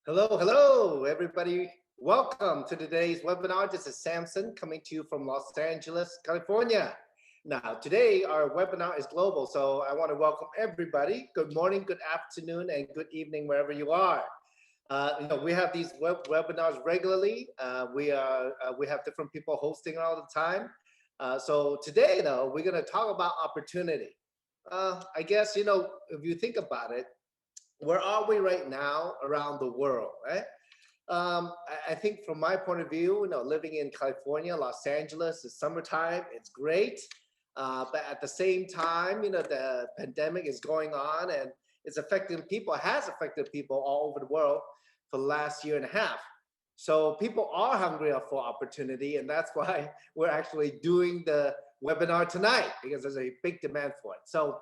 Hello, everybody. Welcome to today's webinar. This is Samson coming to you from Los Angeles, California. Now, today our webinar is global, so I want to welcome everybody. Good morning, good afternoon, and good evening, wherever you are. We have these webinars regularly. We have different people hosting all the time. So today, though, we're going to talk about opportunity. I guess if you think about it, where are we right now around the world, right? I think from my point of view, living in California, Los Angeles, it's summertime, it's great. But at the same time, the pandemic is going on and it's affecting people, has affected people all over the world for the last year and a half. So people are hungry for opportunity, and that's why we're actually doing the webinar tonight, because there's a big demand for it. So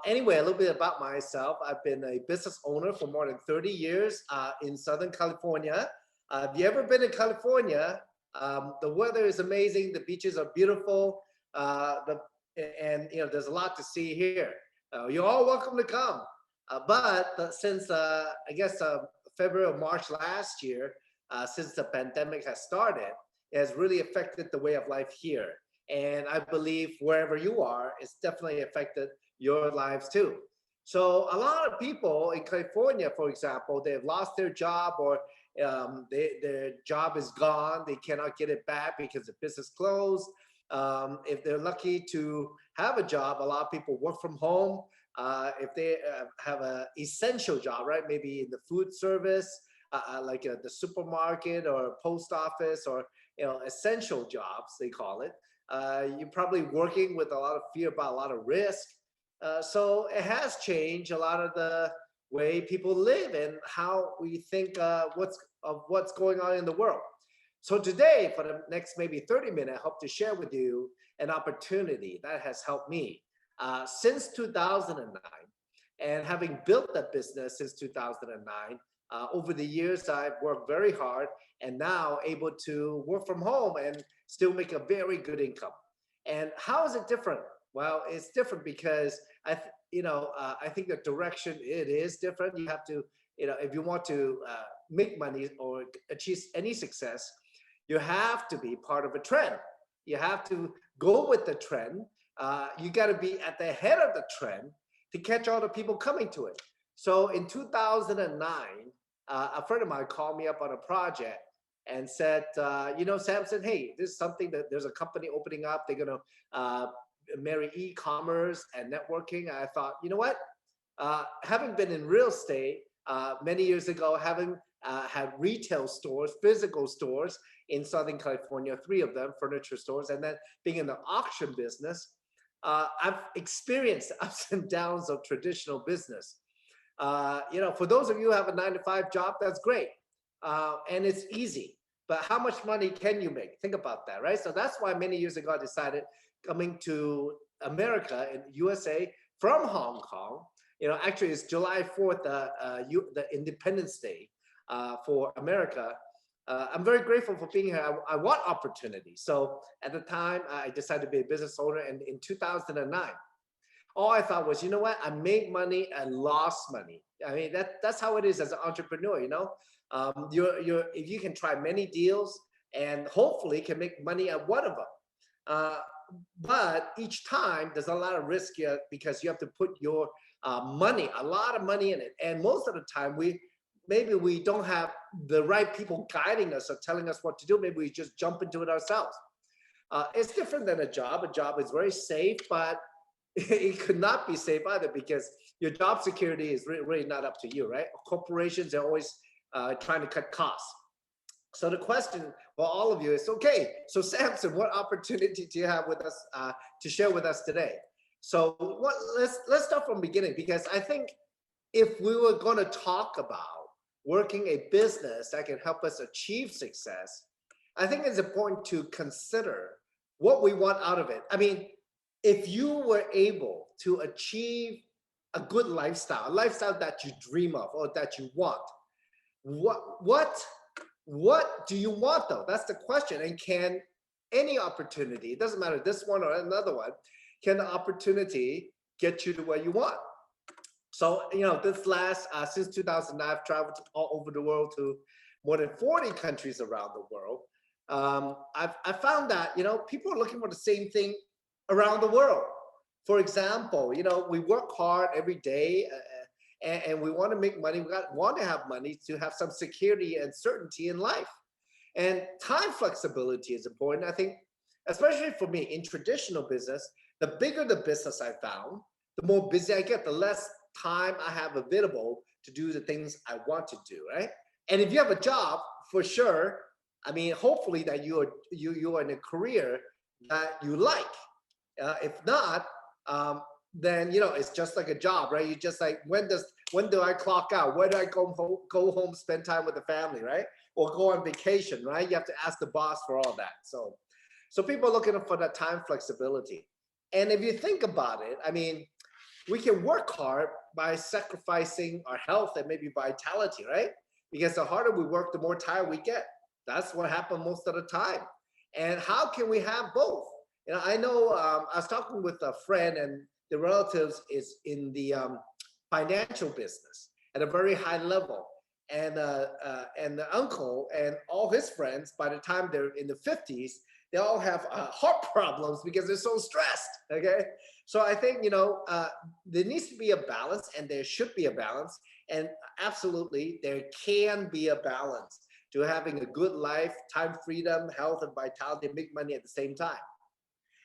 anyway, a little bit about myself. I've been a business owner for more than 30 years in Southern California. Have you ever been in California? The weather is amazing. The beaches are beautiful. And there's a lot to see here. You're all welcome to come. But since, I guess, February or March last year, since the pandemic has started, it has really affected the way of life here. And I believe wherever you are, it's definitely affected your lives too. So a lot of people in California, for example, they've lost their job, or their job is gone. They cannot get it back because the business closed. If they're lucky to have a job, a lot of people work from home. If they have an essential job, right? Maybe in the food service, like the supermarket or post office, or essential jobs, they call it. You're probably working with a lot of fear about a lot of risk. So it has changed a lot of the way people live and how we think what's going on in the world. So today, for the next maybe 30 minutes, I hope to share with you an opportunity that has helped me since 2009. And having built that business since 2009, over the years, I've worked very hard and now able to work from home and still make a very good income. And how is it different? Well, it's different because I think the direction, it is different. You have to, if you want to make money or achieve any success, you have to be part of a trend. You have to go with the trend. You got to be at the head of the trend to catch all the people coming to it. So in 2009, a friend of mine called me up on a project and said, Samson, hey, this is something that there's a company opening up. They're going to marry e-commerce and networking. I thought, you know what? Having been in real estate many years ago, having had retail stores, physical stores in Southern California, 3 of them, furniture stores, and then being in the auction business, I've experienced the ups and downs of traditional business. For those of you who have a 9-to-5 job, that's great. And it's easy. But how much money can you make? Think about that, right? So that's why many years ago I decided coming to America in USA from Hong Kong. Actually it's July 4th, the Independence Day for America. I'm very grateful for being here. I want opportunity. So at the time, I decided to be a business owner, and in 2009, all I thought was, you know what? I made money and lost money. I mean, that's how it is as an entrepreneur. If you can try many deals and hopefully can make money at one of them. But each time there's a lot of risk here because you have to put your money, a lot of money in it. And most of the time maybe we don't have the right people guiding us or telling us what to do. Maybe we just jump into it ourselves. It's different than a job. A job is very safe, but it could not be safe either because your job security is really not up to you, right? Corporations are always trying to cut costs. So the question for all of you is, okay, so Samson, what opportunity do you have with us to share with us today? So let's start from the beginning, because I think if we were going to talk about working a business that can help us achieve success, I think it's important to consider what we want out of it. I mean, if you were able to achieve a good lifestyle, a lifestyle that you dream of or that you want, what do you want though? That's the question. And can any opportunity, it doesn't matter this one or another one, can the opportunity get you to where you want? So, this last, since 2009, I've traveled all over the world to more than 40 countries around the world. I found that, people are looking for the same thing around the world. For example, we work hard every day, and we want to make money. We want to have money to have some security and certainty in life. And time flexibility is important. I think, especially for me in traditional business, the bigger the business I found, the more busy I get, the less time I have available to do the things I want to do, right? And if you have a job, for sure, I mean, hopefully that you are in a career that you like. If not, then it's just like a job, right? You just like, when do I clock out? When do I go home, spend time with the family, right? Or go on vacation, right? You have to ask the boss for all that. So people are looking for that time flexibility. And if you think about it, I mean, we can work hard by sacrificing our health and maybe vitality, right? Because the harder we work, the more tired we get. That's what happens most of the time. And how can we have both? I know I was talking with a friend, and the relatives is in the financial business at a very high level. And the uncle and all his friends, by the time they're in the 50s, they all have heart problems because they're so stressed, okay? So I think, there needs to be a balance, and there should be a balance. And absolutely, there can be a balance to having a good life, time freedom, health, and vitality, and make money at the same time.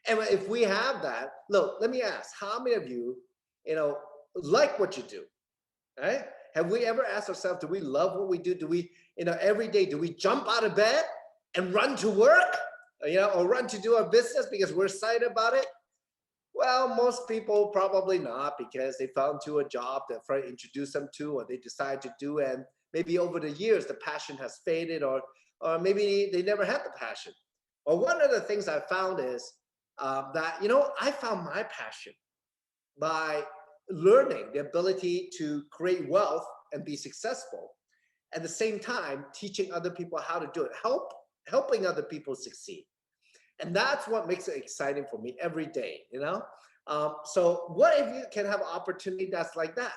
And if we have that, look, let me ask, how many of you, like what you do, right? Have we ever asked ourselves, do we love what we do? Do we, every day, do we jump out of bed and run to work, or run to do our business because we're excited about it? Well, most people probably not, because they found to a job that friend introduced them to, or they decide to do, and maybe over the years the passion has faded, or maybe they never had the passion. Or one of the things I found is that I found my passion by learning the ability to create wealth and be successful, at the same time teaching other people how to do it, helping other people succeed. And that's what makes it exciting for me every day, So what if you can have an opportunity that's like that?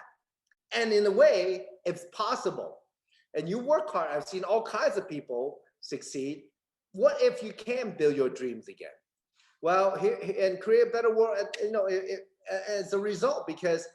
And in a way, it's possible. And you work hard. I've seen all kinds of people succeed. What if you can build your dreams again? Well, and create a better world, as a result, because,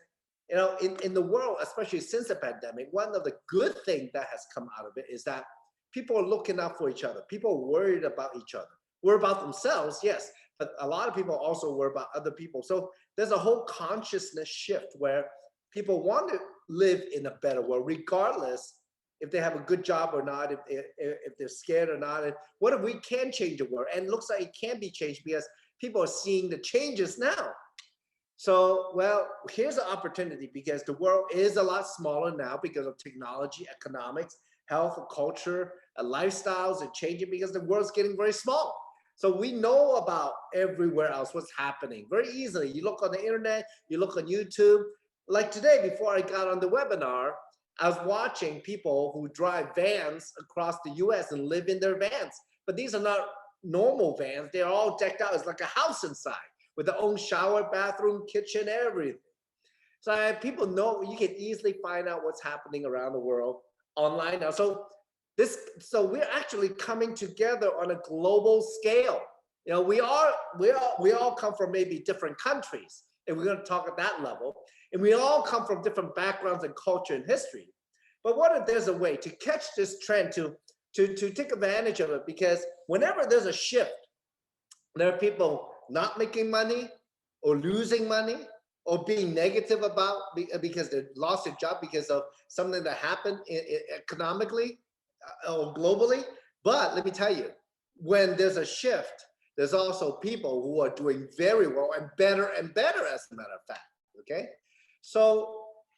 in the world, especially since the pandemic, one of the good things that has come out of it is that people are looking out for each other. People are worried about each other. Worry about themselves, yes, but a lot of people also worry about other people. So there's a whole consciousness shift where people want to live in a better world, regardless if they have a good job or not, if they're scared or not. And what if we can change the world? And it looks like it can be changed because people are seeing the changes now. So, well, here's an opportunity, because the world is a lot smaller now because of technology, economics, health, culture, lifestyles are changing because the world's getting very small. So we know about everywhere else what's happening very easily. You look on the internet, you look on YouTube. Like today, before I got on the webinar, I was watching people who drive vans across the US and live in their vans. But these are not normal vans. They're all decked out. It's like a house inside with their own shower, bathroom, kitchen, everything. So people know, you can easily find out what's happening around the world online now. So we're actually coming together on a global scale. We all come from maybe different countries, and we're going to talk at that level. And we all come from different backgrounds and culture and history. But what if there's a way to catch this trend, to take advantage of it? Because whenever there's a shift, there are people not making money or losing money or being negative about because they lost their job because of something that happened economically or globally. But let me tell you, when there's a shift, there's also people who are doing very well and better, as a matter of fact, okay? So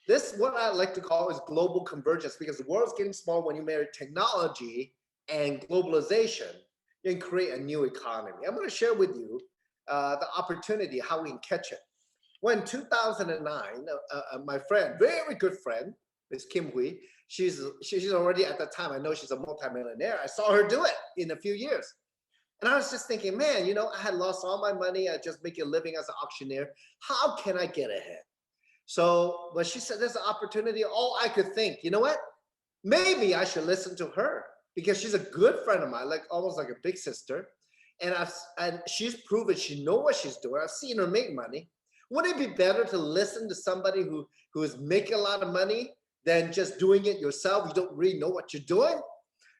this, what I like to call, is global convergence, because the world's getting small. When you marry technology and globalization, you can create a new economy. I'm going to share with you the opportunity, how we can catch it. When 2009, my friend, very good friend, Miss Kim Hui, she's already, at that time, I know she's a multimillionaire. I saw her do it in a few years. And I was just thinking, man, I had lost all my money. I just make a living as an auctioneer. How can I get ahead? So when she said there's an opportunity, all I could think, you know what? Maybe I should listen to her because she's a good friend of mine, like almost like a big sister. And she's proven she knows what she's doing. I've seen her make money. Wouldn't it be better to listen to somebody who is making a lot of money than just doing it yourself? You don't really know what you're doing.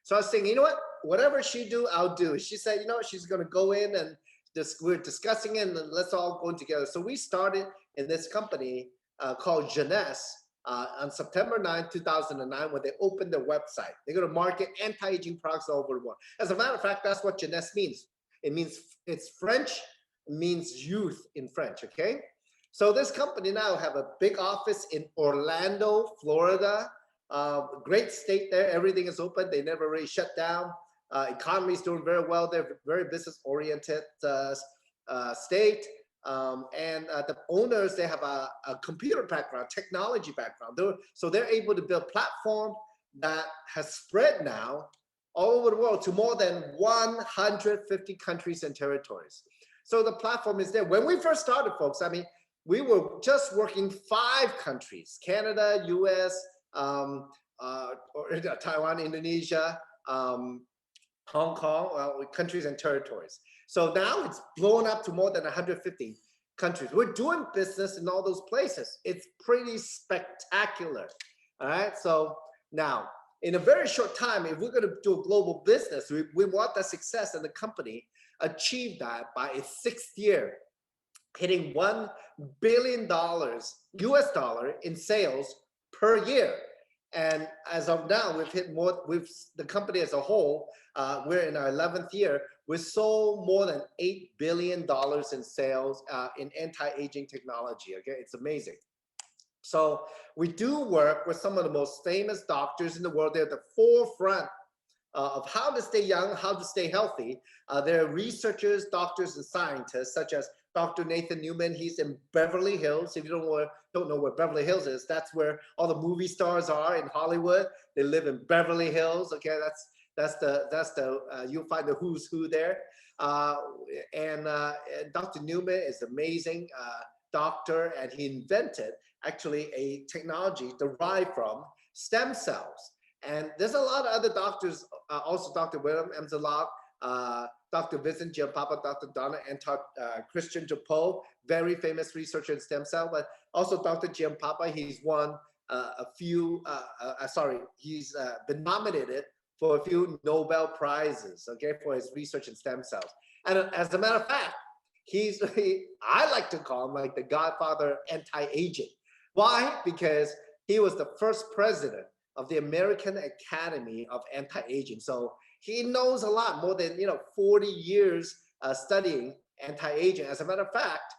So I was thinking, you know what? Whatever she do, I'll do. She said, you know what? She's going to go in and we're discussing it, and let's all go in together. So we started in this company called JEUNESSE on September 9, 2009, when they opened their website. They're going to market anti-aging products all over the world. As a matter of fact, that's what JEUNESSE means. It means, it's French, it means youth in French, okay? So this company now have a big office in Orlando, Florida. Great state there. Everything is open. They never really shut down. Economy is doing very well. They're very business-oriented state. And the owners, they have a computer background, technology background. So they're able to build a platform that has spread now all over the world to more than 150 countries and territories. So the platform is there. When we first started, folks, I mean, we were just working 5 countries: Canada, US, or Taiwan, Indonesia, Hong Kong, countries and territories. So now it's blown up to more than 150 countries. We're doing business in all those places. It's pretty spectacular. All right. So now, in a very short time, if we're going to do a global business, we want the success, and the company achieve that by its 6th year, hitting $1 billion US dollar in sales per year. And as of now, we've hit more, the company as a whole, we're in our 11th year, we sold more than $8 billion in sales in anti-aging technology, okay? It's amazing. So we do work with some of the most famous doctors in the world. They're at the forefront of how to stay young, how to stay healthy. There are researchers, doctors, and scientists, such as Dr. Nathan Newman. He's in Beverly Hills. If you don't know where Beverly Hills is, that's where all the movie stars are in Hollywood. They live in Beverly Hills. Okay, that's the you'll find the who's who there. And Dr. Newman is amazing doctor, and he invented actually a technology derived from stem cells. And there's a lot of other doctors, also Dr. William Emzalog, Dr. Vincent Giampapa, Dr. Donna Antot, Christian Japo, very famous researcher in stem cell, but also Dr. Giampapa, he's won he's been nominated for a few Nobel Prizes, okay, for his research in stem cells. And as a matter of fact, I like to call him like the godfather anti-aging. Why? Because he was the first president of the American Academy of Anti-Aging. So he knows a lot, more than 40 years studying anti-aging. As a matter of fact,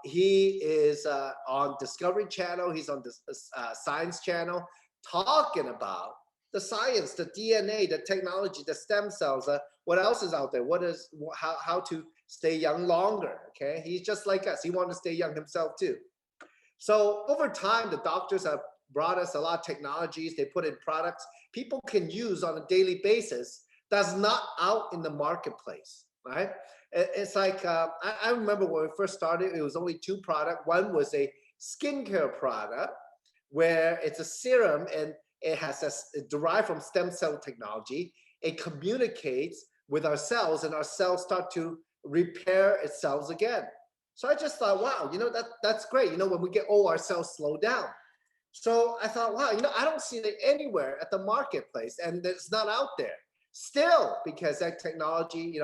he is on Discovery Channel. He's on the Science Channel, talking about the science, the DNA, the technology, the stem cells. What else is out there? How to stay young longer? Okay, he's just like us. He wants to stay young himself too. So over time, the doctors have brought us a lot of technologies. They put in products people can use on a daily basis that's not out in the marketplace, right? It's like, I remember when we first started, it was only 2 products. One was a skincare product where it's a serum, and it's derived from stem cell technology. It communicates with our cells, and our cells start to repair itself again. So I just thought, wow, that's great. When we get old, our cells slow down. So I thought, wow, I don't see it anywhere at the marketplace, and it's not out there still, because that technology,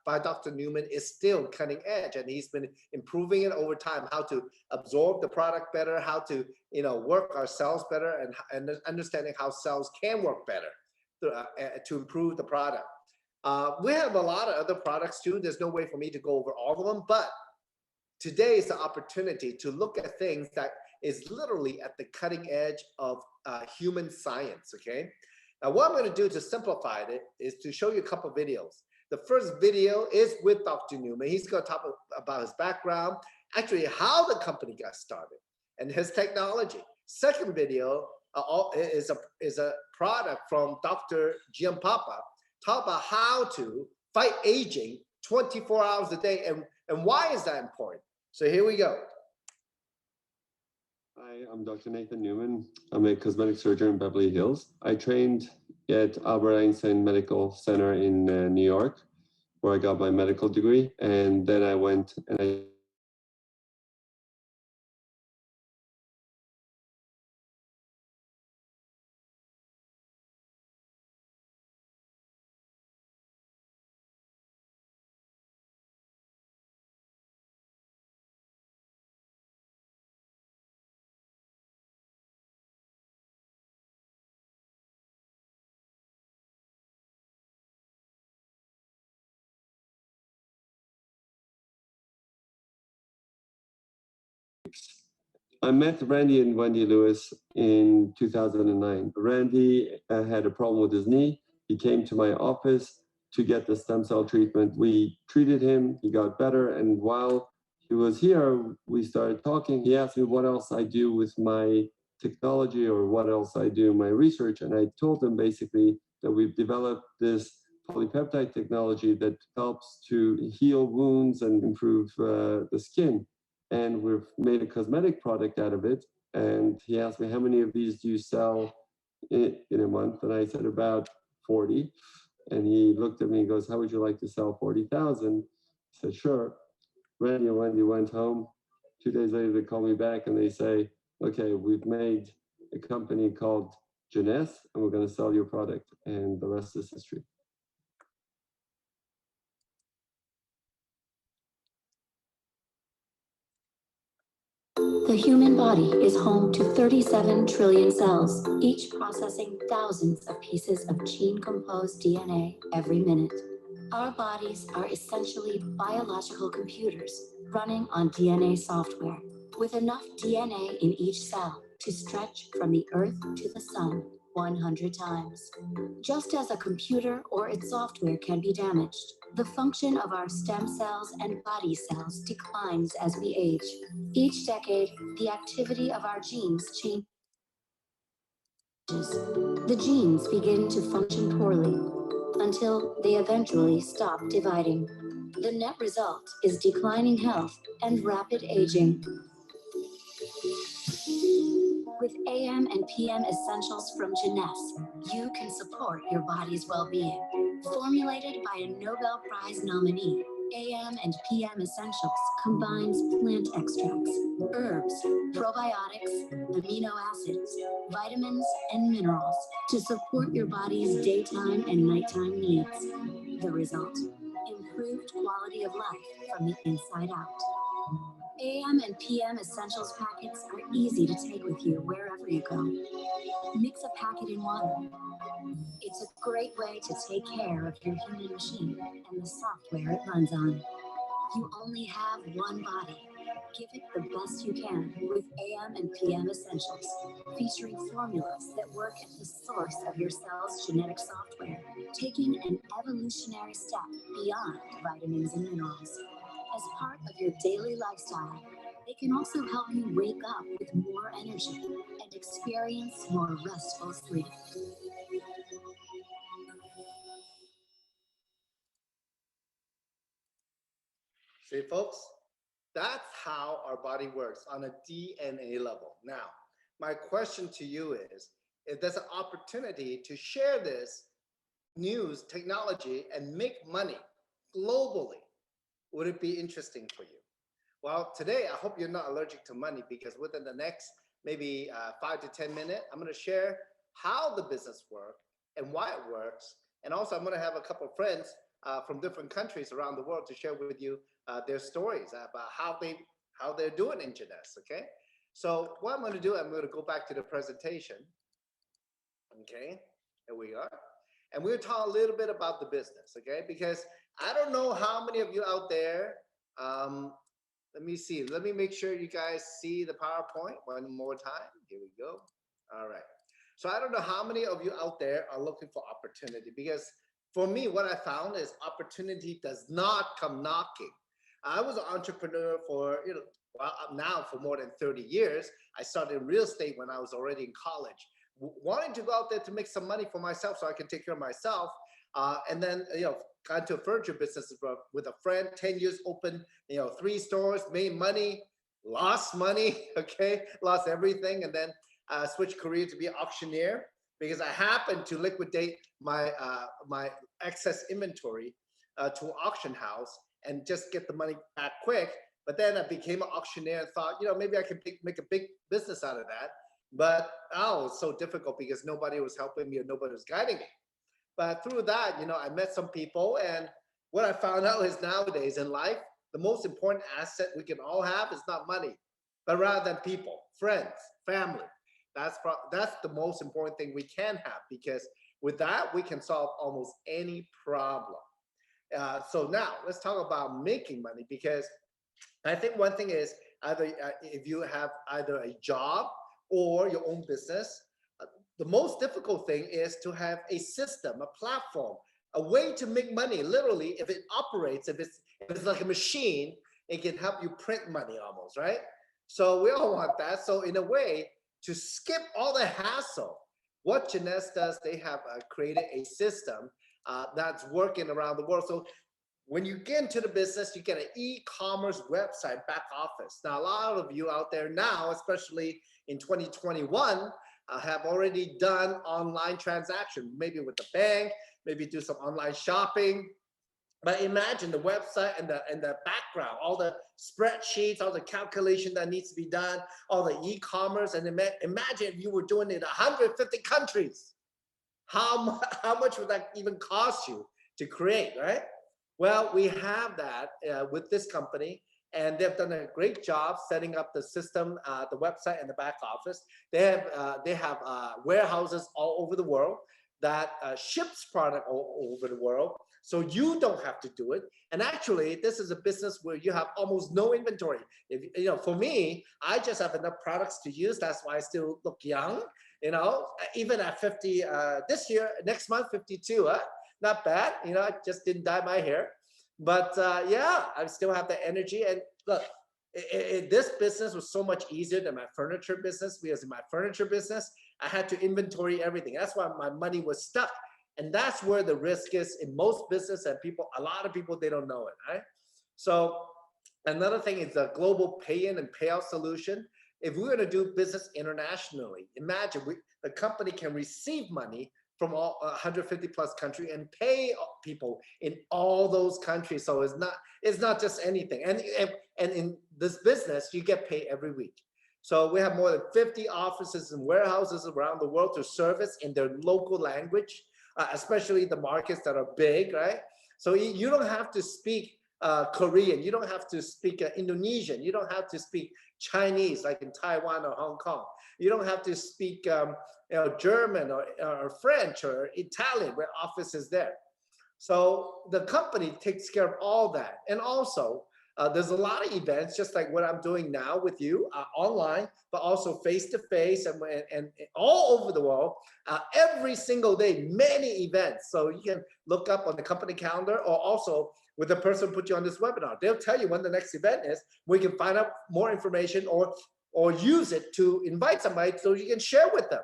by Dr. Newman is still cutting edge, and he's been improving it over time, how to absorb the product better, how to, work our cells better, and understanding how cells can work better to improve the product. We have a lot of other products too. There's no way for me to go over all of them, but today is the opportunity to look at things that is literally at the cutting edge of human science, okay? Now, what I'm going to do to simplify it is to show you a couple of videos. The first video is with Dr. Newman. He's going to talk about his background, actually how the company got started, and his technology. Second video is a product from Dr. Giampapa, talk about how to fight aging 24 hours a day, and why is that important? So here we go. Hi, I'm Dr. Nathan Newman. I'm a cosmetic surgeon in Beverly Hills. I trained at Albert Einstein Medical Center in New York, where I got my medical degree. And then I went and I I met Randy and Wendy Lewis in 2009. Randy had a problem with his knee. He came to my office to get the stem cell treatment. We treated him, he got better. And while he was here, we started talking. He asked me what else I do with my technology or what else I do in my research. And I told him basically that we've developed this polypeptide technology that helps to heal wounds and improve the skin, and we've made a cosmetic product out of it. And he asked me, how many of these do you sell in a month? And I said, about 40. And he looked at me and goes, how would you like to sell 40,000? I said, sure. Randy and Wendy went home. 2 days later, they call me back and they say, okay, we've made a company called JEUNESSE, and we're going to sell your product. And the rest is history. The human body is home to 37 trillion cells, each processing thousands of pieces of gene-composed DNA every minute. Our bodies are essentially biological computers running on DNA software, with enough DNA in each cell to stretch from the Earth to the Sun 100 times. Just as a computer or its software can be damaged, the function of our stem cells and body cells declines as we age. Each decade, the activity of our genes changes. The genes begin to function poorly until they eventually stop dividing. The net result is declining health and rapid aging. With AM and PM essentials from JEUNESSE, you can support your body's well-being. Formulated by a Nobel Prize nominee, AM and PM Essentials combines plant extracts, herbs, probiotics, amino acids, vitamins, and minerals to support your body's daytime and nighttime needs. The result? Improved quality of life from the inside out. AM and PM Essentials packets are easy to take with you wherever you go. Mix a packet in water. It's a great way to take care of your human machine and the software it runs on. You only have one body. Give it the best you can with AM and PM Essentials, featuring formulas that work at the source of your cell's genetic software, taking an evolutionary step beyond vitamins and minerals. As part of your daily lifestyle, they can also help you wake up with more energy and experience more restful sleep. See, folks, that's how our body works on a DNA level. Now, my question to you is, if there's an opportunity to share this news, technology, and make money globally, would it be interesting for you? Well, today, I hope you're not allergic to money, because within the next maybe 5 to 10 minutes, I'm going to share how the business works and why it works. And also, I'm going to have a couple of friends from different countries around the world to share with you their stories about how they're doing in JEUNESSE. Okay. So what I'm going to do, I'm going to go back to the presentation. Okay, here we are. And we'll talk a little bit about the business, okay? Because I don't know how many of you out there, let me see. Let me make sure you guys see the PowerPoint one more time. Here we go. All right. So I don't know how many of you out there are looking for opportunity, because for me, what I found is opportunity does not come knocking. I was an entrepreneur for, well, now for more than 30 years. I started in real estate when I was already in college, wanting to go out there to make some money for myself so I can take care of myself. And then, got into a furniture business with a friend, 10 years open, 3 stores, made money, lost money, okay, lost everything, and then switched career to be an auctioneer because I happened to liquidate my my excess inventory to an auction house and just get the money back quick. But then I became an auctioneer and thought, maybe I can make a big business out of that. But it's so difficult because nobody was helping me or nobody was guiding me. But through that, I met some people, and what I found out is nowadays in life, the most important asset we can all have is not money, but rather than people, friends, family. That's the most important thing we can have, because with that, we can solve almost any problem. So now let's talk about making money, because I think one thing is either if you have either a job or your own business, the most difficult thing is to have a system, a platform, a way to make money. Literally, if it operates, if it's like a machine, it can help you print money almost, right? So we all want that. So in a way, to skip all the hassle, what JEUNESSE does, they have created a system that's working around the world. So when you get into the business, you get an e-commerce website back office. Now, a lot of you out there now, especially in 2021, have already done online transaction, maybe with the bank, maybe do some online shopping. But imagine the website and the background, all the spreadsheets, all the calculation that needs to be done, all the e-commerce, and imagine if you were doing it in 150 countries. How much would that even cost you to create, right? Well, we have that with this company, and they've done a great job setting up the system, the website, and the back office. They have warehouses all over the world that ships product all over the world, so you don't have to do it. And actually, this is a business where you have almost no inventory. If for me, I just have enough products to use. That's why I still look young. Even at 50 this year, next month 52. Not bad. I just didn't dye my hair, but yeah, I still have the energy. And look, this business was so much easier than my furniture business, because in my furniture business, I had to inventory everything. That's why my money was stuck. And that's where the risk is in most business, and a lot of people, they don't know it, right? So another thing is the global pay-in and payout solution. If we're going to do business internationally, imagine the company can receive money from all 150 plus countries and pay people in all those countries. So it's not just anything. And in this business, you get paid every week. So we have more than 50 offices and warehouses around the world to service in their local language, especially the markets that are big, right? So you don't have to speak Korean. You don't have to speak Indonesian. You don't have to speak Chinese like in Taiwan or Hong Kong. You don't have to speak German or French or Italian, where office is there. So the company takes care of all that. And also, there's a lot of events, just like what I'm doing now with you, online, but also face-to-face and all over the world, every single day, many events. So you can look up on the company calendar, or also with the person who put you on this webinar. They'll tell you when the next event is. We can find out more information or use it to invite somebody so you can share with them.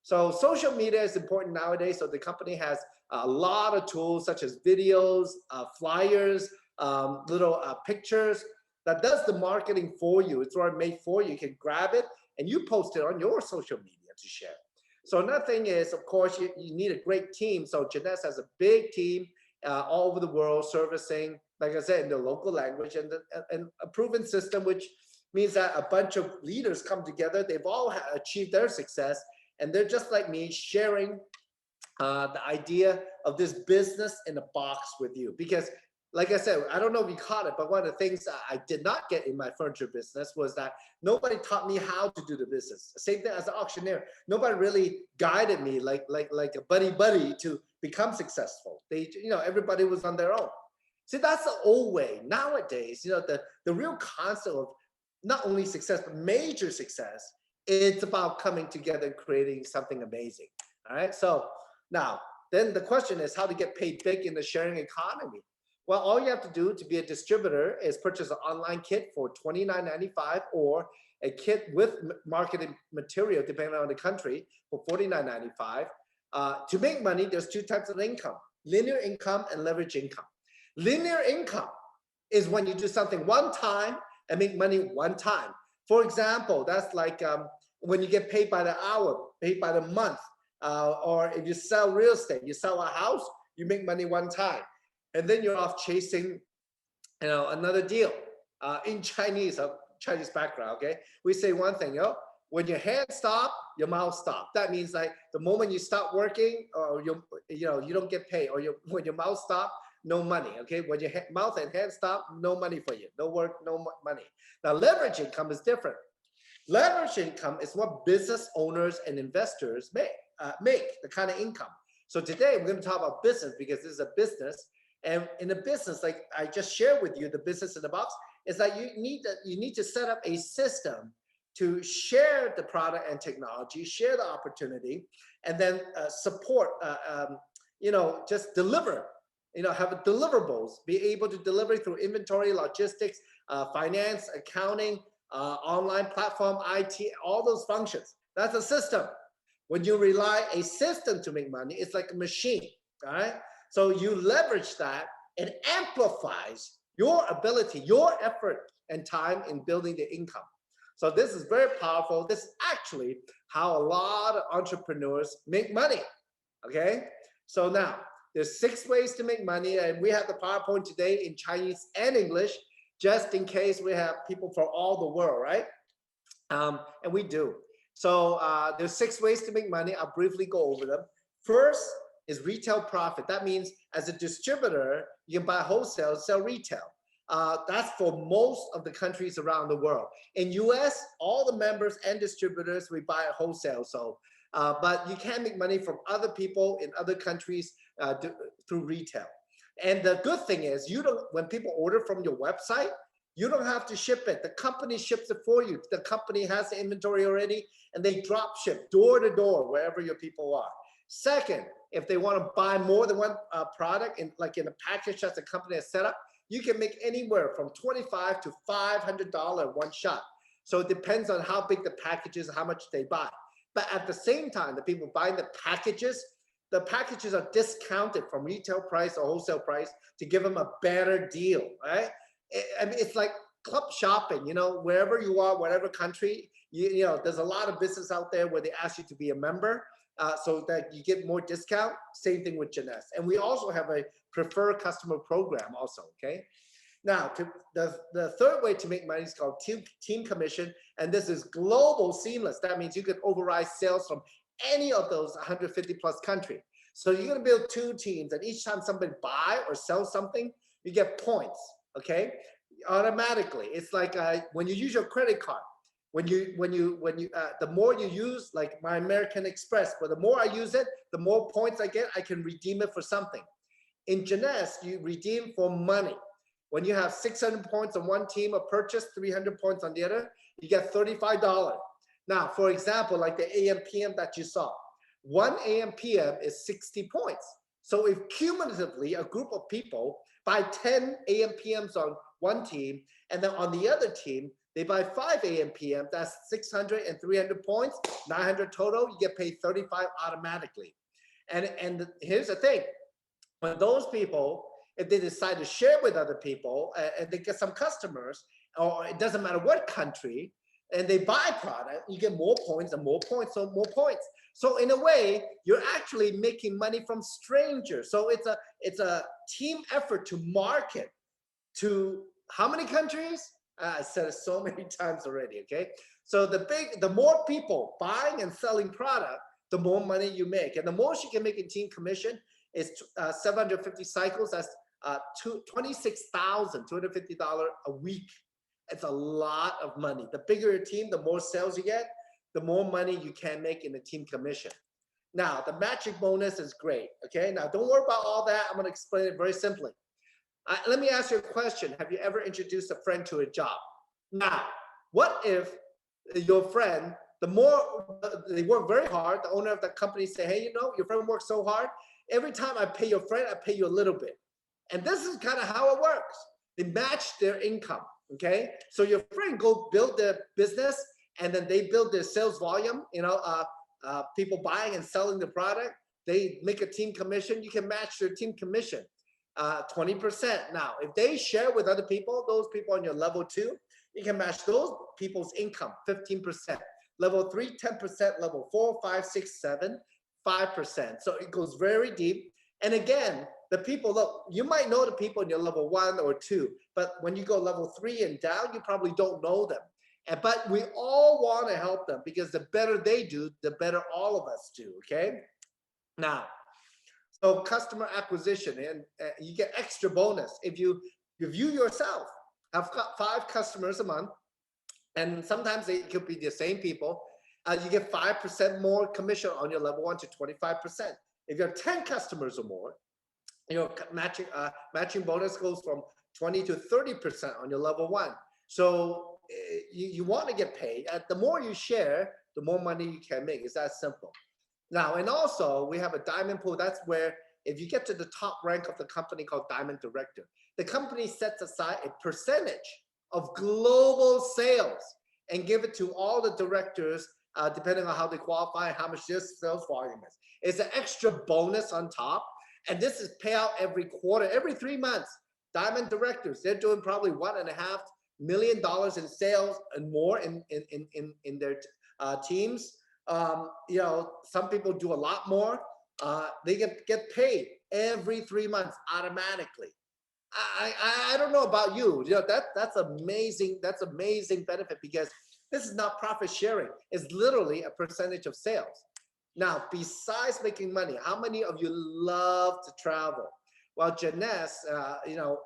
So social media is important nowadays. So the company has a lot of tools such as videos, flyers, little pictures that does the marketing for you. It's already made for you. You can grab it and you post it on your social media to share. So another thing is, of course, you need a great team. So JEUNESSE has a big team all over the world servicing, like I said, in the local language, and a proven system, which means that a bunch of leaders come together. They've all achieved their success, and they're just like me, sharing the idea of this business in a box with you. Because like I said, I don't know if you caught it, but one of the things I did not get in my furniture business was that nobody taught me how to do the business. Same thing as an auctioneer. Nobody really guided me like a buddy to become successful. Everybody was on their own. See, that's the old way. Nowadays, the real concept of not only success, but major success, it's about coming together and creating something amazing. All right. So now, then the question is how to get paid big in the sharing economy. Well, all you have to do to be a distributor is purchase an online kit for $29.95 or a kit with marketing material, depending on the country, for $49.95. To make money, there's two types of income: linear income and leverage income. Linear income is when you do something one time and make money one time. For example, that's like when you get paid by the hour, paid by the month, or if you sell real estate, you sell a house, you make money one time, and then you're off chasing, another deal. In Chinese background, okay, we say one thing, when your hands stop, your mouth stop. That means like the moment you stop working, or you don't get paid, or when your mouth stop, no money. Okay, when your mouth and hands stop, no money for you, no work, no money. Now leverage income is different. Leverage income is what business owners and investors make the kind of income. So today we're going to talk about business, because this is a business, and in a business, like I just shared with you, the business in the box is that you need to set up a system to share the product and technology, share the opportunity, and then support, just deliver, have deliverables, be able to deliver through inventory, logistics, finance, accounting, online platform, IT, all those functions. That's a system. When you rely a system to make money, it's like a machine, all right? So you leverage that, and amplifies your ability, your effort and time in building the income. So this is very powerful. This is actually how a lot of entrepreneurs make money, okay? So now, there's 6 ways to make money, and we have the PowerPoint today in Chinese and English, just in case we have people from all the world, right? And we do. So there's 6 ways to make money. I'll briefly go over them. First is retail profit. That means as a distributor, you can buy wholesale, sell retail. That's for most of the countries around the world. In US, all the members and distributors, we buy a wholesale. So, but you can make money from other people in other countries through retail. And the good thing is, when people order from your website, you don't have to ship it. The company ships it for you. The company has the inventory already, and they drop ship door to door wherever your people are. Second, if they want to buy more than one product, in a package that the company has set up, you can make anywhere from $25 to $500 one shot. So it depends on how big the package is, how much they buy. But at the same time, the people buying the packages are discounted from retail price or wholesale price to give them a better deal, right? I mean, it's like club shopping, wherever you are, whatever country, there's a lot of business out there where they ask you to be a member so that you get more discount. Same thing with JEUNESSE. And we also have a preferred customer program also, okay? Now, the third way to make money is called team commission, and this is global seamless. That means you can override sales from any of those 150 plus countries. So you're gonna build 2 teams, and each time somebody buy or sell something, you get points, okay? Automatically. It's like when you use your credit card, the more you use, like my American Express, but the more I use it, the more points I get, I can redeem it for something. In JEUNESSE, you redeem for money. When you have 600 points on one team of purchase, 300 points on the other, you get $35. Now, for example, like the AM PM that you saw, 1 AM PM is 60 points. So if cumulatively a group of people buy 10 AM PMs on one team, and then on the other team, they buy 5 AM PM, that's 600 and 300 points, 900 total, you get paid 35 automatically. And here's the thing, when those people, if they decide to share with other people and they get some customers, or it doesn't matter what country, and they buy product, you get more points and more points, so more points. So in a way, you're actually making money from strangers. So it's a team effort to market to how many countries? I said it so many times already, okay? So the more people buying and selling product, the more money you make. And the most you can make in team commission is 750 cycles. That's $26,250 a week. It's a lot of money. The bigger your team, the more sales you get, the more money you can make in the team commission. Now, the matching bonus is great, okay? Now, don't worry about all that. I'm gonna explain it very simply. Let me ask you a question. Have you ever introduced a friend to a job? Now, what if your friend, the more they work very hard, the owner of the company say, hey, your friend works so hard, every time I pay your friend, I pay you a little bit. And this is kind of how it works. They match their income, okay? So your friend go build their business, and then they build their sales volume, people buying and selling the product, they make a team commission, you can match their team commission, 20%. Now, if they share with other people, those people on your level 2, You can match those people's income, 15%. Level 3, 10%. Level 4, 5, 6, 7, 5%. So it goes very deep. And again, the people, look, you might know the people in your level 1 or 2, but when you go level 3 and down, you probably don't know them. But we all want to help them, because the better they do, the better all of us do, okay? Now, so customer acquisition, and you get extra bonus if you yourself have got 5 customers a month, and sometimes they could be the same people. You get 5% more commission on your level 1 to 25%. If you have 10 customers or more, your matching bonus goes from 20 to 30% on your level 1. So you want to get paid. The more you share, the more money you can make. It's that simple. Now, and also we have a diamond pool. That's where if you get to the top rank of the company called Diamond Director, the company sets aside a percentage of global sales and give it to all the directors, depending on how they qualify and how much their sales volume is. It's an extra bonus on top. And this is payout every quarter, every 3 months. Diamond Directors, they're doing probably $1.5 million in sales and more in their teams. You know, some people do a lot more. They get paid every 3 months automatically. I don't know about you. You know, that's amazing. That's amazing benefit, because this is not profit sharing. It's literally a percentage of sales. Now, besides making money, how many of you love to travel? Well, JEUNESSE, you know,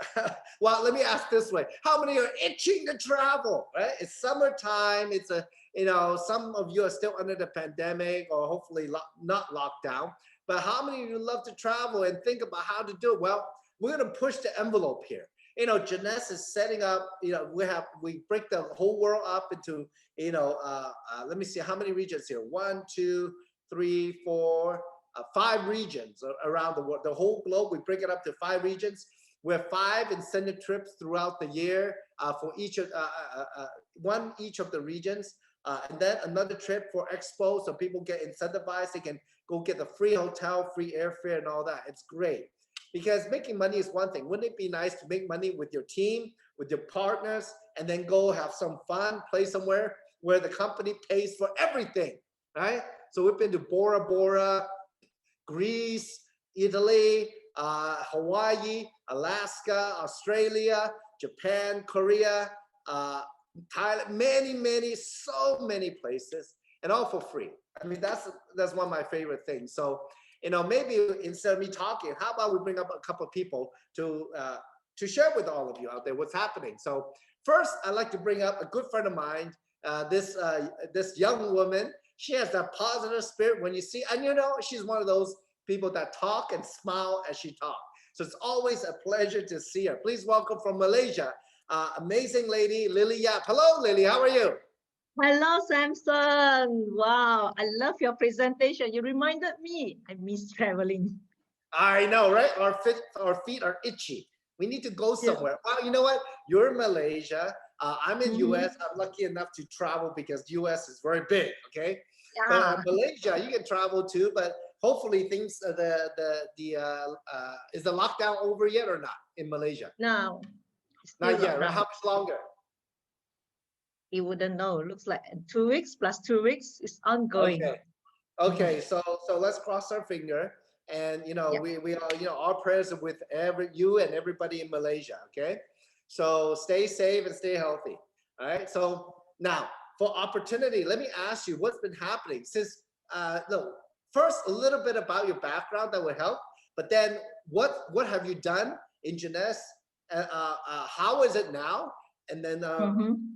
well, let me ask this way. How many are itching to travel, right? It's summertime. It's you know, some of you are still under the pandemic, or hopefully not locked down. But how many of you love to travel and think about how to do it? Well, we're going to push the envelope here. You know, JEUNESSE is setting up, you know, we break the whole world up into, you know, let me see how many regions here. 1, 2, 3, 4, 5 regions around the world, the whole globe. We break it up to 5 regions. We have 5 incentive trips throughout the year for each of one each of the regions, and then another trip for expo, so people get incentivized. They can go get the free hotel, free airfare, and all that. It's great, because making money is one thing. Wouldn't it be nice to make money with your team, with your partners, and then go have some fun, play somewhere where the company pays for everything, right? So we've been to Bora Bora, Greece, Italy, Hawaii, Alaska, Australia, Japan, Korea, Thailand, many, so many places, and all for free. I mean, that's one of my favorite things. So, you know, maybe instead of me talking, how about we bring up a couple of people to share with all of you out there what's happening. So first, I'd like to bring up a good friend of mine, this young woman. She has that positive spirit when you see, and you know, she's one of those people that talk and smile as she talks. So it's always a pleasure to see her. Please welcome from Malaysia, amazing lady, Lily Yap. Hello, Lily, how are you? Hello, Samson. Wow, I love your presentation. You reminded me. I miss traveling. I know, right? Our feet are itchy. We need to go somewhere. Yeah. Well, you know what? You're in Malaysia. I'm in US. I'm lucky enough to travel because US is very big, okay? Yeah. Malaysia, you can travel too, but hopefully things, is the lockdown over yet or not in Malaysia? No. Not yet, right? How much longer? You wouldn't know. Looks like 2 weeks plus 2 weeks is ongoing. Okay. So let's cross our finger. And, you know, yeah. we are, you know, our prayers are with you and everybody in Malaysia, okay? So stay safe and stay healthy, all right? So now, for opportunity, let me ask you what's been happening since, no, first, a little bit about your background that would help, but then what have you done in JEUNESSE? How is it now? And then,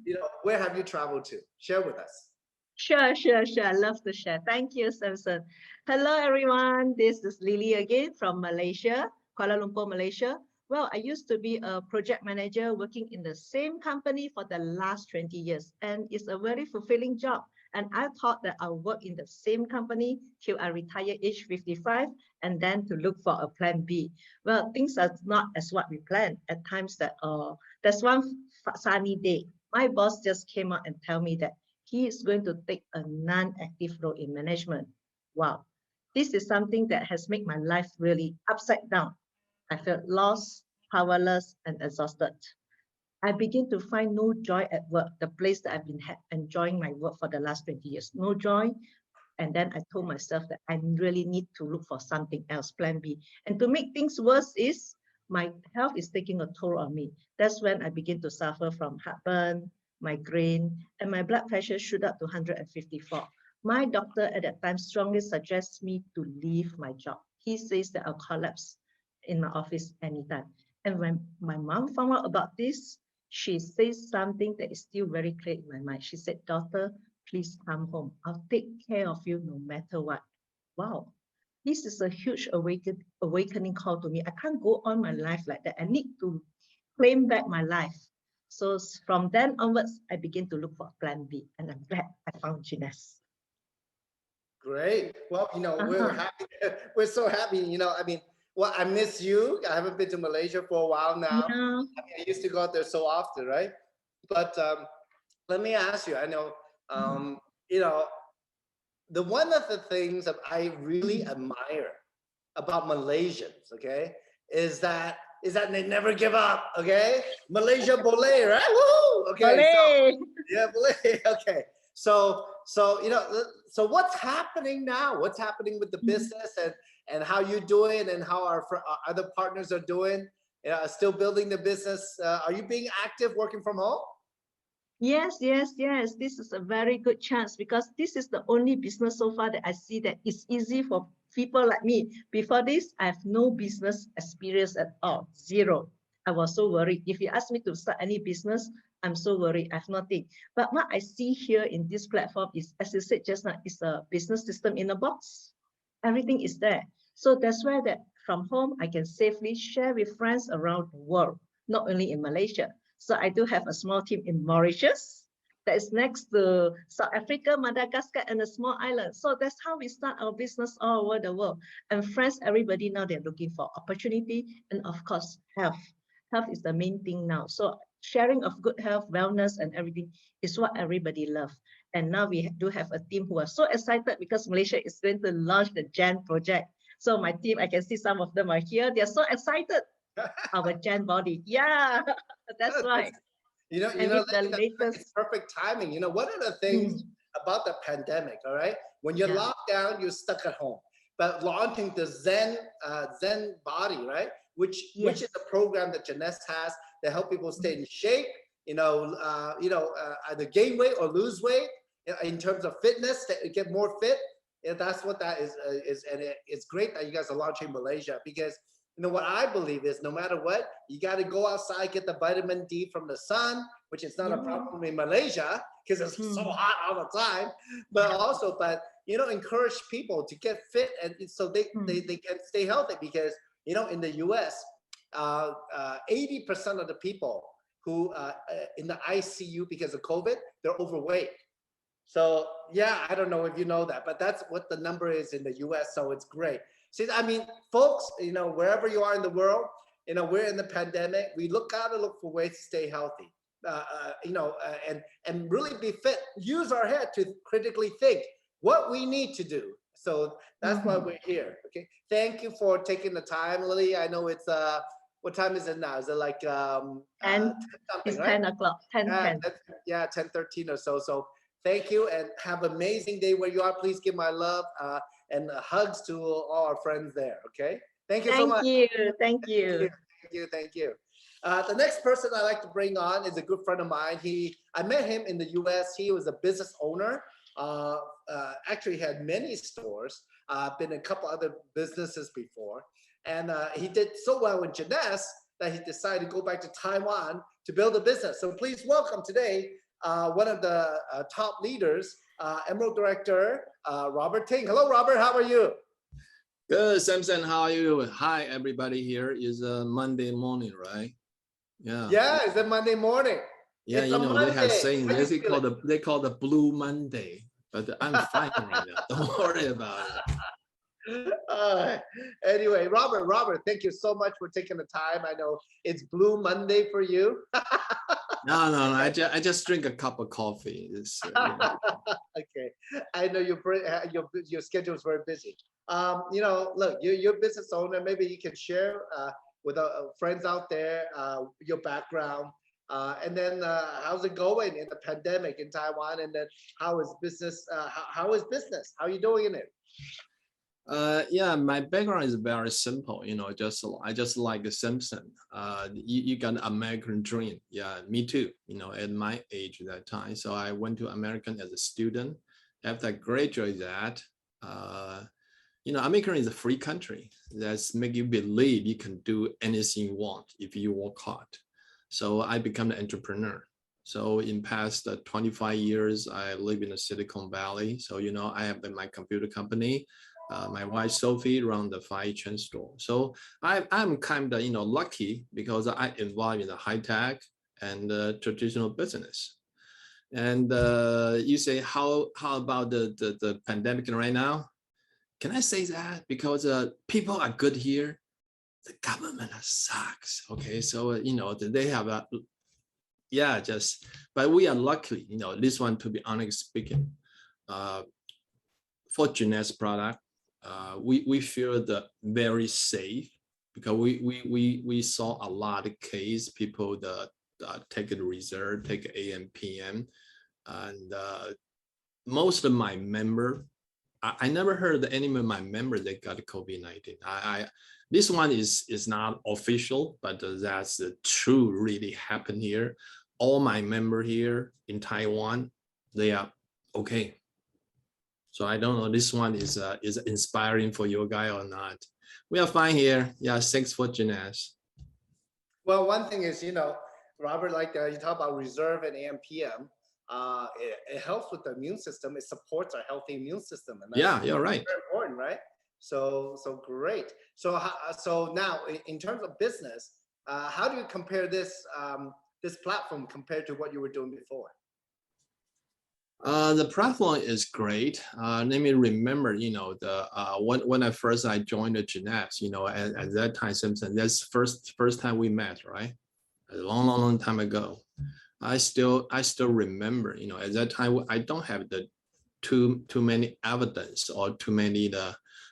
you know, where have you traveled to? Share with us. Sure. I love to share. Thank you, Samson. Hello, everyone. This is Lily again from Malaysia, Kuala Lumpur, Malaysia. Well, I used to be a project manager working in the same company for the last 20 years, and it's a very fulfilling job. And I thought that I'll work in the same company till I retire age 55, and then to look for a plan B. Well, things are not as what we planned. At times that there's one sunny day, my boss just came out and tell me that he is going to take a non-active role in management. Wow, this is something that has made my life really upside down. I felt lost, powerless, and exhausted. I begin to find no joy at work, the place that I've been enjoying my work for the last 20 years. No joy. And then I told myself that I really need to look for something else, plan B. And to make things worse is my health is taking a toll on me. That's when I begin to suffer from heartburn, migraine, and my blood pressure shoot up to 154. My doctor at that time strongly suggests me to leave my job. He says that I'll collapse in my office anytime. And when my mom found out about this, she says something that is still very clear in my mind. She said, "Daughter, please come home. I'll take care of you no matter what." Wow, this is a huge awakening call to me. I can't go on my life like that. I need to claim back my life. So from then onwards, I begin to look for plan B, and I'm glad I found JEUNESSE. Great. Well, we're happy. We're so happy. I mean, well, I miss you. I haven't been to Malaysia for a while now. Yeah. I used to go out there so often, right? But let me ask you. I know, the one of the things that I really admire about Malaysians, okay, is that they never give up, okay? Malaysia boleh, right? Woo! Okay. Boleh. Yeah, boleh. Okay. So so what's happening now? What's happening with the business and how you doing and how our other partners are doing? Still building the business. Are you being active working from home? Yes. This is a very good chance because this is the only business so far that I see that it's easy for people like me. Before this, I have no business experience at all. Zero. I was so worried. If you ask me to start any business, I'm so worried. I have nothing. But what I see here in this platform is, as you said just now, it's a business system in a box. Everything is there. So that's why that from home, I can safely share with friends around the world, not only in Malaysia. So I do have a small team in Mauritius that is next to South Africa, Madagascar, and a small island. So that's how we start our business all over the world. And friends, everybody now they're looking for opportunity and of course, health. Health is the main thing now. So sharing of good health, wellness, and everything is what everybody loves. And now we do have a team who are so excited because Malaysia is going to launch the Gen project. So my team, I can see some of them are here. They're so excited. Our Gen body. Yeah, that's right. The latest, it's perfect timing. One of the things about the pandemic, all right, when you're locked down, you're stuck at home. But launching the Zen body, right, which is a program that JEUNESSE has to help people stay in shape, either gain weight or lose weight in terms of fitness, to get more fit. That's what that is, and it's great that you guys are launching Malaysia because what I believe is no matter what, you got to go outside, get the vitamin D from the sun, which is not a problem in Malaysia because it's so hot all the time. But also, encourage people to get fit and so they can stay healthy because in the US, 80% of the people who in the ICU because of COVID, they're overweight. So yeah, I don't know if you know that, but that's what the number is in the US. So it's great. See, I mean, folks, wherever you are in the world, we're in the pandemic. We gotta look for ways to stay healthy, and really be fit. Use our head to critically think what we need to do. So that's why we're here. Okay. Thank you for taking the time, Lily. I know it's what time is it now? Is it like 10? It's right? 10 o'clock. 10. Yeah, 10:13 or so. So thank you and have an amazing day where you are. Please give my love and hugs to all our friends there. Okay. Thank you so much. Thank you. The next person I'd like to bring on is a good friend of mine. I met him in the US. He was a business owner. Actually had many stores, been in a couple other businesses before. And he did so well in JEUNESSE that he decided to go back to Taiwan to build a business. So please welcome today one of the top leaders, Emerald Director, Robert Ting. Hello, Robert. How are you? Good, Samson. How are you? Hi, everybody. Here is a Monday morning, right? Yeah. Yeah, it's a Monday morning. Yeah, they have saying they call the Blue Monday, but I'm fine right now. Don't worry about it. Anyway, Robert, thank you so much for taking the time. I know it's Blue Monday for you. No. I just drink a cup of coffee. Okay, I know your schedule is very busy. Look, you're a business owner. Maybe you can share with our friends out there your background And then how's it going in the pandemic in Taiwan? And then how is business? How is business? How are you doing in it? Yeah, my background is very simple. I just like Samson. You got an American dream. Yeah, me too. At my age at that time. So I went to American as a student. After I graduated that, America is a free country. That's make you believe you can do anything you want if you work hard. So I become an entrepreneur. So in past 25 years, I live in the Silicon Valley. So, I have my computer company. My wife, Sophie, run the 5 chain store. So I'm kind of, lucky because I involved in the high tech and traditional business. And you say, how about the pandemic right now? Can I say that? Because people are good here. The government sucks. Okay, so, they have a, yeah, but we are lucky, this one, to be honest speaking, for JEUNESSE product, we feel very safe because we saw a lot of case people that take the reserve, take AM, PM, and most of my member, I never heard any of my members that got COVID-19. This one is not official, but that's the true really happened here. All my member here in Taiwan, they are okay. So I don't know, this one is inspiring for your guy or not. We are fine here. Yeah, thanks for JEUNESSE. Well, one thing is, Robert, like you talk about reserve and AM/PM. It helps with the immune system. It supports our healthy immune system. And yeah, you're right. Very important, right? So great. So now, in terms of business, how do you compare this this platform compared to what you were doing before? The platform is great. Let me remember, when I joined the JEUNESSE, at that time, Samson, that's first time we met, right? A long time ago. I still remember, at that time I don't have the too many evidence or too many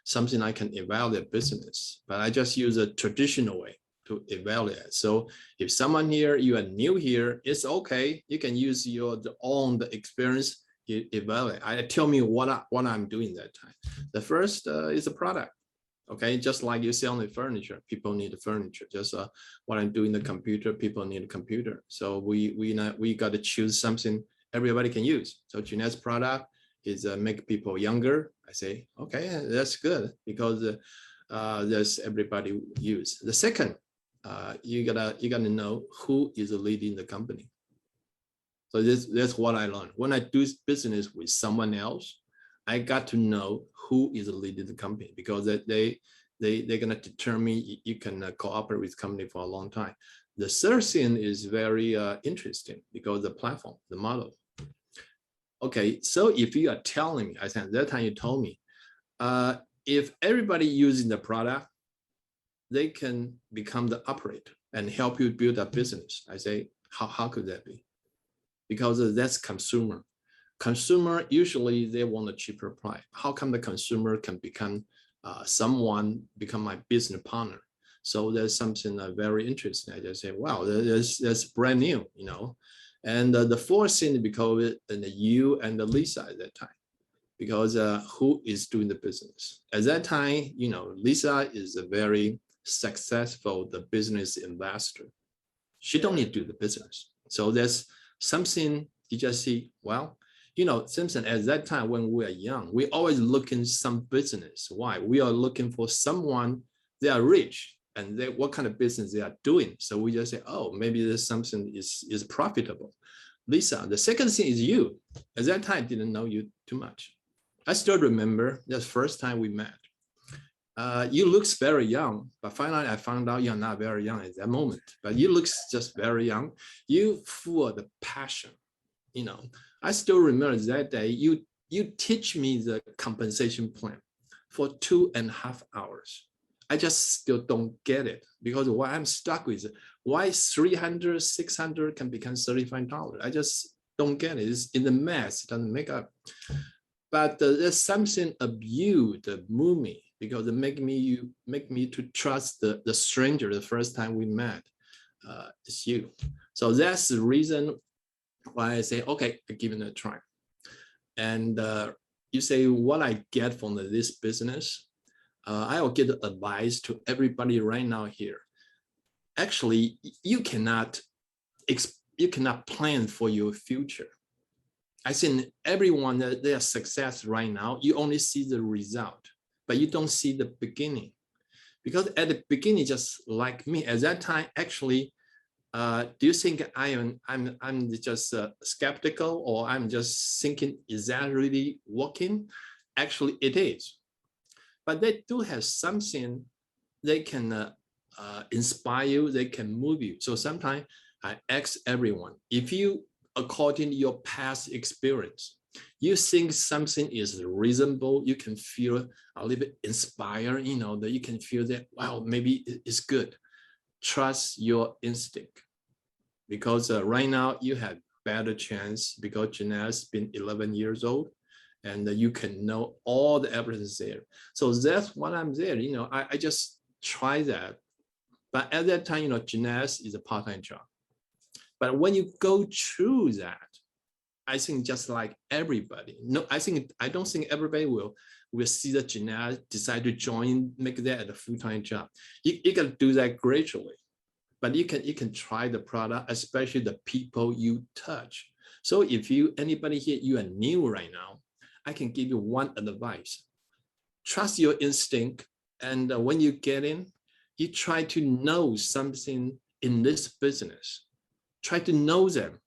something I can evaluate business, but I just use a traditional way to evaluate. So if someone here, you are new here, it's okay. You can use your own experience, evaluate. Tell me what I'm doing that time. The first is a product. Okay, just like you sell the furniture, people need the furniture. Just what I'm doing the computer, people need a computer. So we got to choose something everybody can use. So JEUNESSE product is make people younger. I say, okay, that's good because that's everybody use. The second, you gotta know who is leading the company. So that's what I learned. When I do business with someone else, I got to know who is leading the company because they're gonna determine you can cooperate with company for a long time. The third thing is very interesting because the platform, the model. Okay, so if you are telling me, I think that time you told me, if everybody using the product, they can become the operator and help you build a business. I say, how could that be? Because that's consumer. Consumer, usually they want a cheaper price. How come the consumer can become someone become my business partner? So there's something very interesting. I just say, wow, that's brand new, And the fourth thing, because you and Lisa at that time, because who is doing the business? At that time, Lisa is a very successful business investor. She don't need to do the business. So there's something you just see, well, Samson, at that time when we are young, we always looking some business. Why? We are looking for someone, they are rich and what kind of business they are doing. So we just say, oh, maybe there's something is profitable. Lisa, the second thing is you. At that time, I didn't know you too much. I still remember the first time we met. You look very young, but finally I found out you're not very young at that moment, but you look just very young. You full of the passion, I still remember that day, you teach me the compensation plan for 2.5 hours. I just still don't get it because what I'm stuck with, why 300, 600 can become $35? I just don't get it. It's in the math, it doesn't make up. But there's something of you that move me because it make me to trust the stranger the first time we met. it's you. So that's the reason why I say, okay, I give it a try. And you say what I get from this business, I will give advice to everybody right now here. Actually, you cannot plan for your future. I think everyone that they are success right now, you only see the result, but you don't see the beginning. Because at the beginning, just like me, at that time, actually, do you think I'm just skeptical, or I'm just thinking, is that really working? Actually, it is. But they do have something they can inspire you, they can move you. So sometimes I ask everyone, if you, according to your past experience, you think something is reasonable, you can feel a little bit inspired, that you can feel that, wow, maybe it's good. Trust your instinct. Because right now you have better chance, because JEUNESSE been 11 years old, and you can know all the evidence there. So that's what I'm there. I just try that. But at that time, JEUNESSE is a part-time job. But when you go through that, I think just like everybody, I don't think everybody will see the JEUNESSE, decide to join, make that a full-time job. You can do that gradually. But you can try the product, especially the people you touch. So if anybody here, you are new right now, I can give you one advice. Trust your instinct. And when you get in, you try to know something in this business. Try to know them.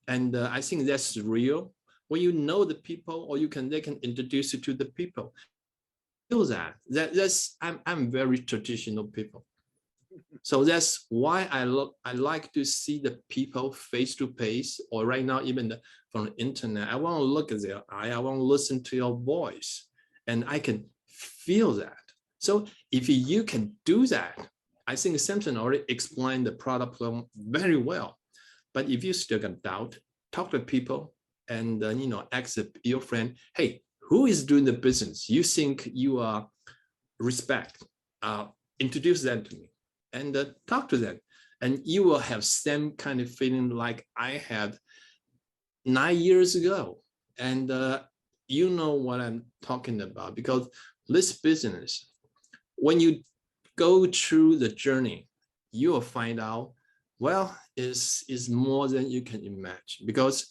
And I think that's real. When you know the people, or they can introduce you to the people. Feel that's I'm very traditional people. So that's why I like to see the people face to face, or right now even from the internet. I want to look at their eye. I want to listen to your voice, and I can feel that. So if you can do that, I think Samson already explained the product plan very well. But if you still got doubt, talk to people, and ask your friend, hey, who is doing the business? You think you are respect? Introduce them to me. And talk to them, and you will have same kind of feeling like I had 9 years ago. And you know what I'm talking about, because this business, when you go through the journey, you will find out, well, is more than you can imagine. Because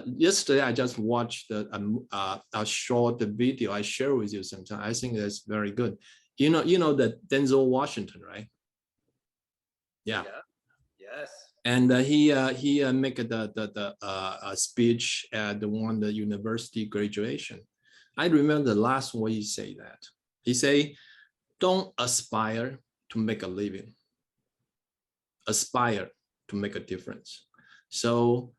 yesterday I just watched a short video I share with you sometime. I think that's very good. You know that Denzel Washington, right? Yeah. Yes. And he make the speech at the university graduation. I remember the last way he say that. He say, don't aspire to make a living. Aspire to make a difference. So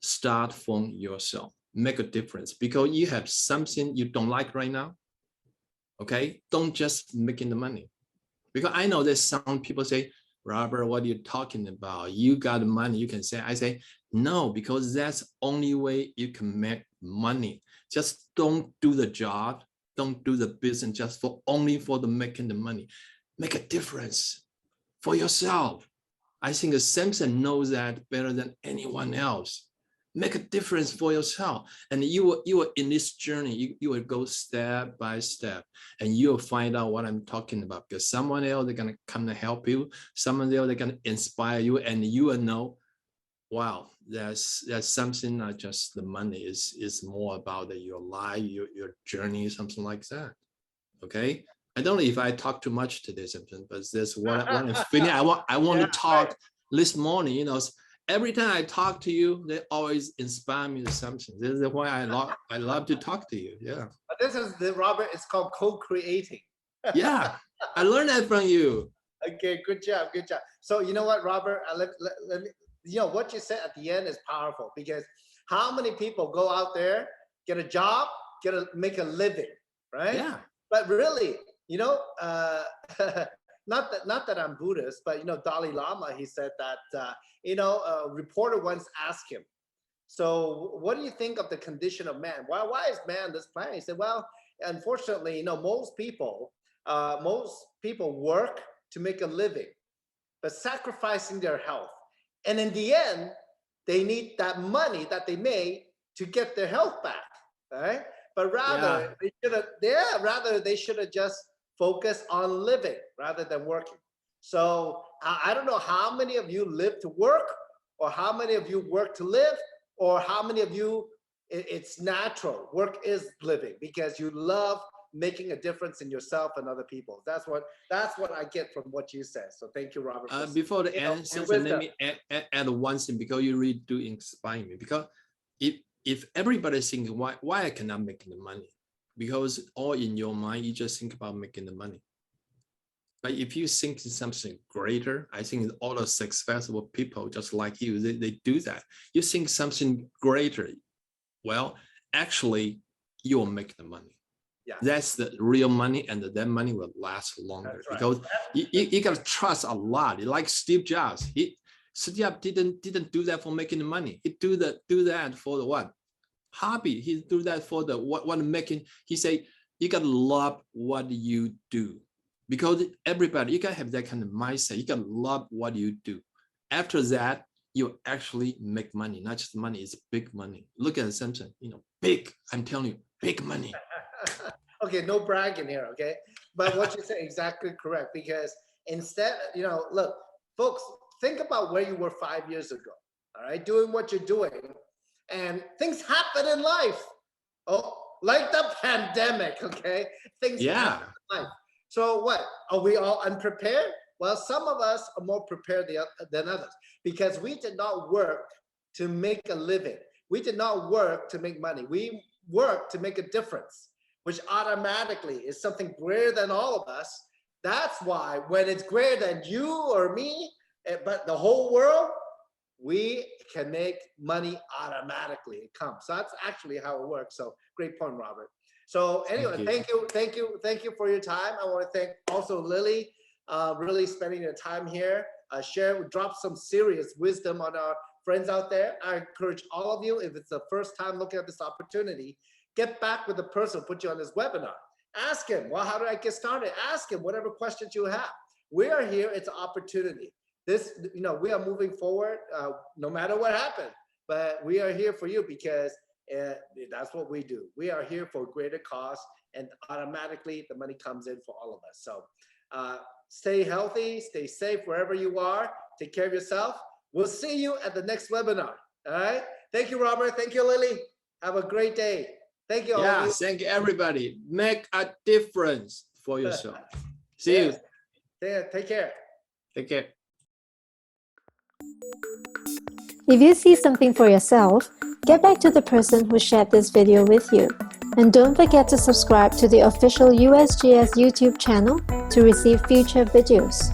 start from yourself. Make a difference, because you have something you don't like right now. Okay, don't just making the money. Because I know that some people say, Robert, what are you talking about? You got money, you can say. I say, no, because that's the only way you can make money. Just don't do the job. Don't do the business just only for making the money. Make a difference for yourself. I think Samson knows that better than anyone else. Make a difference for yourself. And you are in this journey, you will go step by step, and you'll find out what I'm talking about, because someone else, they're gonna come to help you, someone else, they're gonna inspire you, and you will know, wow, there's something, not just the money, is more about your life, your journey, something like that. Okay. I don't know if I talk too much today, Samson, but that's what I'm feeling. I want to talk right. This morning, every time I talk to you, they always inspire me to something. This is why I love to talk to you. Yeah. But this is Robert. It's called co-creating. Yeah, I learned that from you. Okay, good job, good job. So you know what, Robert? Let me, what you said at the end is powerful, because how many people go out there, get a job, make a living, right? Yeah. But really, not that I'm Buddhist, but Dalai Lama, he said that a reporter once asked him, so what do you think of the condition of man? Why is man this planet? He said, well, unfortunately, most people work to make a living, but sacrificing their health. And in the end, they need that money that they made to get their health back, right? But rather, they should have just focused on living rather than working. So I don't know how many of you live to work, or how many of you work to live, or how many of you, it's natural. Work is living because you love making a difference in yourself and other people. That's what I get from what you said. So thank you, Robert. Before the end, let me add one thing, because you really do inspire me. Because if everybody thinks why I cannot make the money, because all in your mind you just think about making the money. But if you think something greater, I think all the successful people just like you, they do that. You think something greater, well, actually you will make the money. Yeah. That's the real money, and that money will last longer. Right. Because you got to trust a lot. Like Steve Jobs, Steve Jobs didn't do that for making the money. He do that for the what? Hobby. He do that for the what making. He say you got to love what you do, because everybody, you gotta have that kind of mindset. You gotta love what you do. After that, you actually make money. Not just money, it's big money. Look at Samson, big. I'm telling you, big money. Okay, no bragging here, okay? But what you say exactly correct, because instead, look, folks, think about where you were 5 years ago, all right? Doing what you're doing, and things happen in life. Oh, like the pandemic, okay? Things happen in life. So what, are we all unprepared? Well, some of us are more prepared than others, because we did not work to make a living. We did not work to make money. We worked to make a difference, which automatically is something greater than all of us. That's why when it's greater than you or me, but the whole world, we can make money automatically. It comes. So that's actually how it works. So great point, Robert. So anyway, thank you for your time. I want to thank also Lily, really spending your time here. Drop some serious wisdom on our friends out there. I encourage all of you, if it's the first time looking at this opportunity, get back with the person who put you on this webinar. Ask him, well, how do I get started? Ask him whatever questions you have. We are here, it's an opportunity. We are moving forward no matter what happens, but we are here for you because that's what we do. We are here for greater cause, and automatically the money comes in for all of us. So stay healthy, stay safe wherever you are. Take care of yourself. We'll see you at the next webinar. All right. Thank you, Robert. Thank you, Lily. Have a great day. Thank you all. Yeah, thank you, everybody. Make a difference for yourself. See you. Take care. Take care. If you see something for yourself, get back to the person who shared this video with you. And don't forget to subscribe to the official USGS YouTube channel to receive future videos.